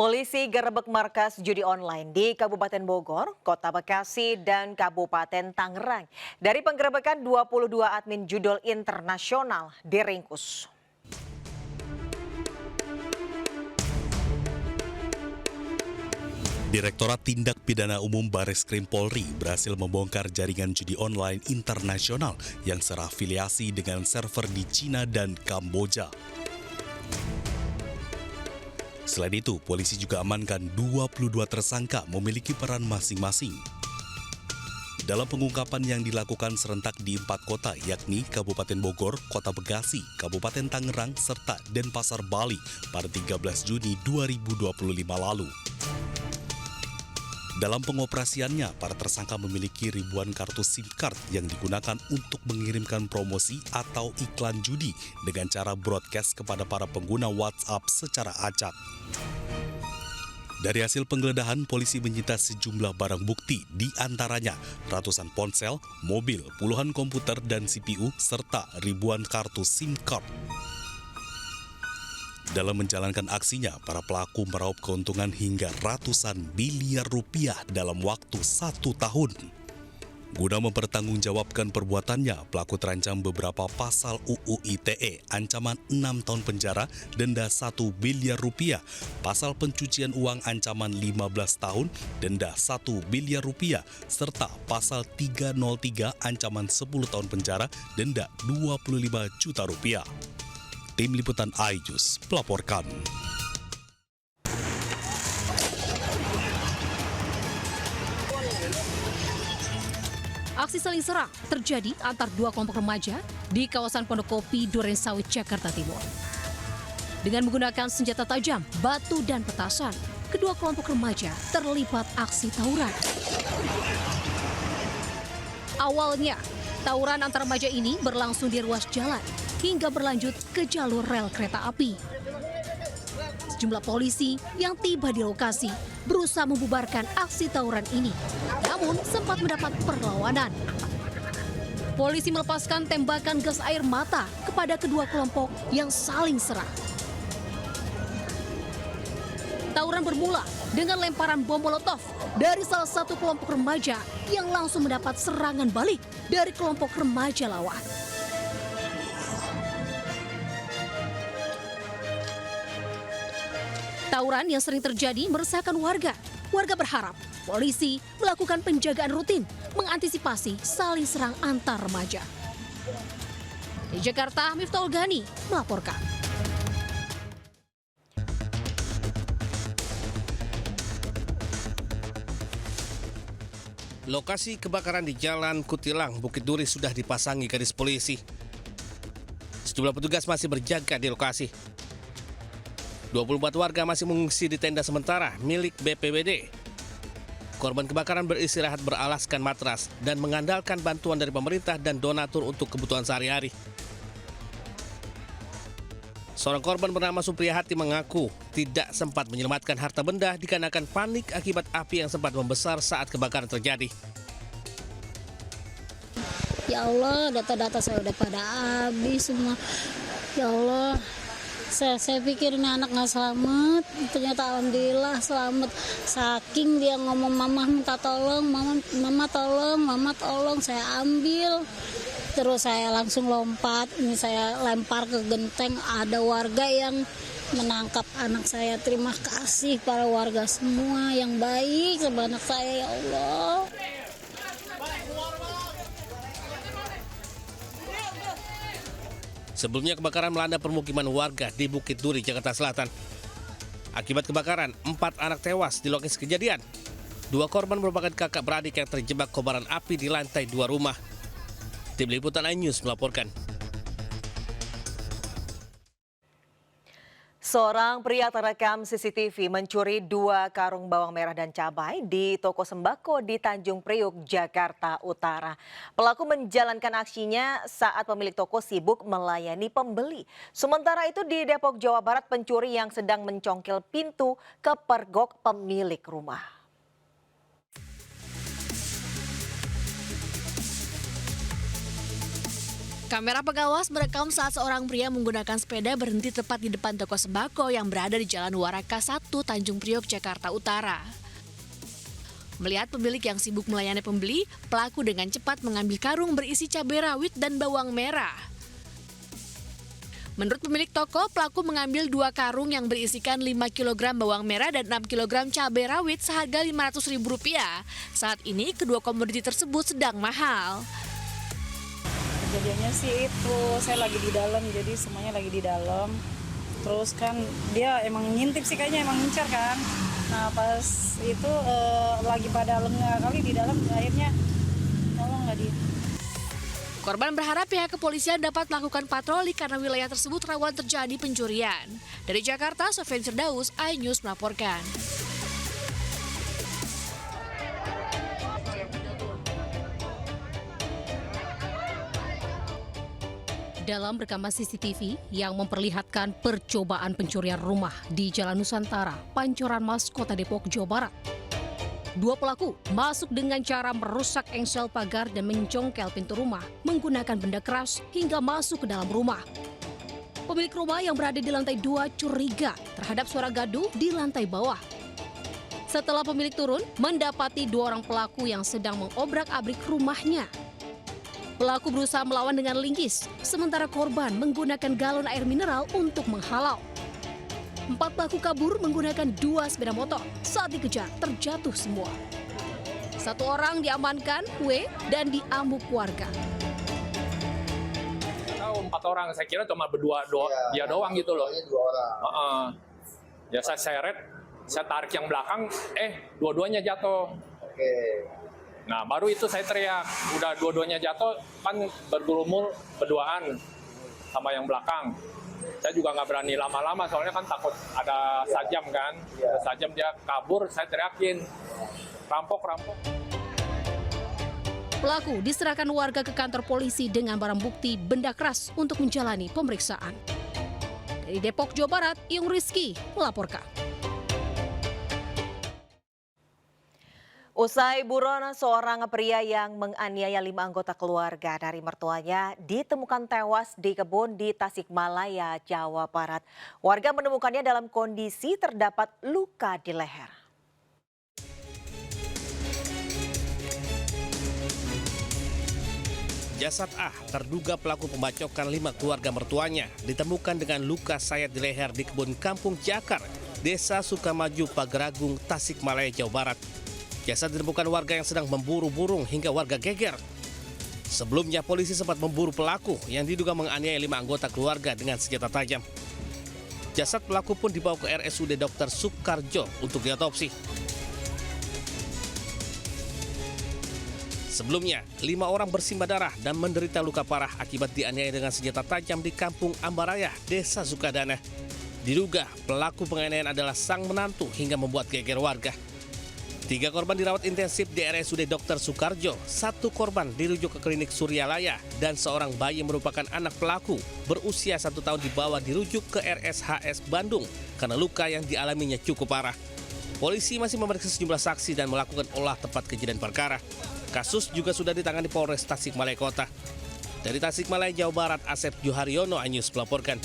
Polisi gerebek markas judi online di Kabupaten Bogor, Kota Bekasi, dan Kabupaten Tangerang. Dari penggerebekan 22 admin judul internasional diringkus. Direktorat Tindak Pidana Umum Bareskrim Polri berhasil membongkar jaringan judi online internasional yang serafiliasi dengan server di Cina dan Kamboja. Selain itu, polisi juga amankan 22 tersangka memiliki peran masing-masing. Dalam pengungkapan yang dilakukan serentak di 4 kota, yakni Kabupaten Bogor, Kota Bekasi, Kabupaten Tangerang, serta Denpasar, Bali pada 13 Juni 2025 lalu. Dalam pengoperasiannya, para tersangka memiliki ribuan kartu SIM card yang digunakan untuk mengirimkan promosi atau iklan judi dengan cara broadcast kepada para pengguna WhatsApp secara acak. Dari hasil penggeledahan, polisi menyita sejumlah barang bukti, di antaranya ratusan ponsel, mobil, puluhan komputer dan CPU, serta ribuan kartu SIM card. Dalam menjalankan aksinya, para pelaku meraup keuntungan hingga ratusan miliar rupiah dalam waktu 1 tahun. Guna mempertanggungjawabkan perbuatannya, pelaku terancam beberapa pasal UU ITE, ancaman 6 tahun penjara, denda 1 miliar rupiah, pasal pencucian uang ancaman 15 tahun, denda 1 miliar rupiah, serta pasal 303 ancaman 10 tahun penjara, denda 25 juta rupiah. Tim Liputan iNews melaporkan. Aksi saling serang terjadi antar dua kelompok remaja di kawasan Pondokopi, Durensawit, Jakarta Timur. Dengan menggunakan senjata tajam, batu, dan petasan, kedua kelompok remaja terlibat aksi tawuran. Awalnya, tawuran antar remaja ini berlangsung di ruas jalan hingga berlanjut ke jalur rel kereta api. Sejumlah polisi yang tiba di lokasi berusaha membubarkan aksi tawuran ini, namun sempat mendapat perlawanan. Polisi melepaskan tembakan gas air mata kepada kedua kelompok yang saling serang. Tawuran bermula dengan lemparan bom molotov dari salah satu kelompok remaja yang langsung mendapat serangan balik dari kelompok remaja lawan. Tawuran yang sering terjadi meresahkan warga. Warga berharap polisi melakukan penjagaan rutin mengantisipasi saling serang antar remaja. Di Jakarta, Miftahul Ghani melaporkan. Lokasi kebakaran di Jalan Kutilang, Bukit Duri sudah dipasangi garis polisi. Sejumlah petugas masih berjaga di lokasi. 24 warga masih mengungsi di tenda sementara milik BPBD. Korban kebakaran beristirahat beralaskan matras dan mengandalkan bantuan dari pemerintah dan donatur untuk kebutuhan sehari-hari. Seorang korban bernama Supriyahati mengaku tidak sempat menyelamatkan harta benda dikarenakan panik akibat api yang sempat membesar saat kebakaran terjadi. Ya Allah, data-data saya udah pada habis semua. Ya Allah, saya pikir ini anak nggak selamat, ternyata alhamdulillah selamat. Saking dia ngomong mama minta tolong, mama tolong, mama tolong, saya ambil. Terus saya langsung lompat, ini saya lempar ke genteng, ada warga yang menangkap anak saya. Terima kasih para warga semua yang baik sama anak saya, ya Allah. Sebelumnya kebakaran melanda permukiman warga di Bukit Duri, Jakarta Selatan. Akibat kebakaran, 4 anak tewas di lokasi kejadian. 2 korban merupakan kakak beradik yang terjebak kobaran api di lantai 2 rumah. Tim Liputan iNews melaporkan. Seorang pria terekam CCTV mencuri 2 karung bawang merah dan cabai di toko sembako di Tanjung Priuk, Jakarta Utara. Pelaku menjalankan aksinya saat pemilik toko sibuk melayani pembeli. Sementara itu di Depok, Jawa Barat, pencuri yang sedang mencongkel pintu kepergok pemilik rumah. Kamera pengawas merekam saat seorang pria menggunakan sepeda berhenti tepat di depan toko sembako yang berada di Jalan Waraka 1, Tanjung Priok, Jakarta Utara. Melihat pemilik yang sibuk melayani pembeli, pelaku dengan cepat mengambil karung berisi cabai rawit dan bawang merah. Menurut pemilik toko, pelaku mengambil 2 karung yang berisikan 5 kg bawang merah dan 6 kg cabai rawit seharga Rp500.000. Saat ini kedua komoditi tersebut sedang mahal. Kejadiannya sih itu, saya lagi di dalam, jadi semuanya lagi di dalam. Terus kan dia emang ngintip sih, kayaknya emang ngincar kan. Nah pas itu lagi pada lengah kali di dalam, akhirnya tolong nggak dia. Korban berharap pihak kepolisian dapat melakukan patroli karena wilayah tersebut rawan terjadi pencurian. Dari Jakarta, Sofyan Firdaus, iNews melaporkan. Dalam rekaman CCTV yang memperlihatkan percobaan pencurian rumah di Jalan Nusantara, Pancoran Mas, Kota Depok, Jawa Barat. 2 pelaku masuk dengan cara merusak engsel pagar dan mencongkel pintu rumah menggunakan benda keras hingga masuk ke dalam rumah. Pemilik rumah yang berada di lantai 2 curiga terhadap suara gaduh di lantai bawah. Setelah pemilik turun, mendapati 2 orang pelaku yang sedang mengobrak-abrik rumahnya. Pelaku berusaha melawan dengan linggis, sementara korban menggunakan galon air mineral untuk menghalau. 4 pelaku kabur menggunakan 2 sepeda motor. Saat dikejar, terjatuh semua. 1 orang diamankan, W, dan diamuk warga. Tahu 4 orang, saya kira cuma berdua dia doang gitu loh. 2 orang. Ya saya seret, saya tarik yang belakang, dua-duanya jatuh. Oke. Nah baru itu saya teriak, udah dua-duanya jatuh, kan bergurumul berduaan sama yang belakang. Saya juga nggak berani lama-lama, soalnya kan takut ada sajam kan. Ada sajam dia kabur, saya teriakin, rampok. Pelaku diserahkan warga ke kantor polisi dengan barang bukti benda keras untuk menjalani pemeriksaan. Dari Depok, Jawa Barat, Yung Rizky melaporkan. Usai buron, seorang pria yang menganiaya 5 anggota keluarga dari mertuanya ditemukan tewas di kebun di Tasikmalaya, Jawa Barat. Warga menemukannya dalam kondisi terdapat luka di leher. Jasad A, terduga pelaku pembacokan 5 keluarga mertuanya, ditemukan dengan luka sayat di leher di kebun Kampung Jakar, Desa Sukamaju, Pageragung, Tasikmalaya, Jawa Barat. Jasad ditemukan warga yang sedang memburu burung hingga warga geger. Sebelumnya polisi sempat memburu pelaku yang diduga menganiaya 5 anggota keluarga dengan senjata tajam. Jasad pelaku pun dibawa ke RSUD Dr. Sukarjo untuk diotopsi. Sebelumnya, 5 orang bersimbah darah dan menderita luka parah akibat dianiaya dengan senjata tajam di Kampung Ambaraya, Desa Sukadana. Diduga pelaku penganiayaan adalah sang menantu hingga membuat geger warga. 3 korban dirawat intensif di RSUD Dr. Sukarjo, 1 korban dirujuk ke klinik Suryalaya, dan seorang bayi merupakan anak pelaku berusia 1 tahun dibawa dirujuk ke RSHS Bandung karena luka yang dialaminya cukup parah. Polisi masih memeriksa sejumlah saksi dan melakukan olah tempat kejadian perkara. Kasus juga sudah ditangani Polres Tasikmalaya Kota. Dari Tasikmalaya, Jawa Barat, Asep Juharyono, iNews melaporkan.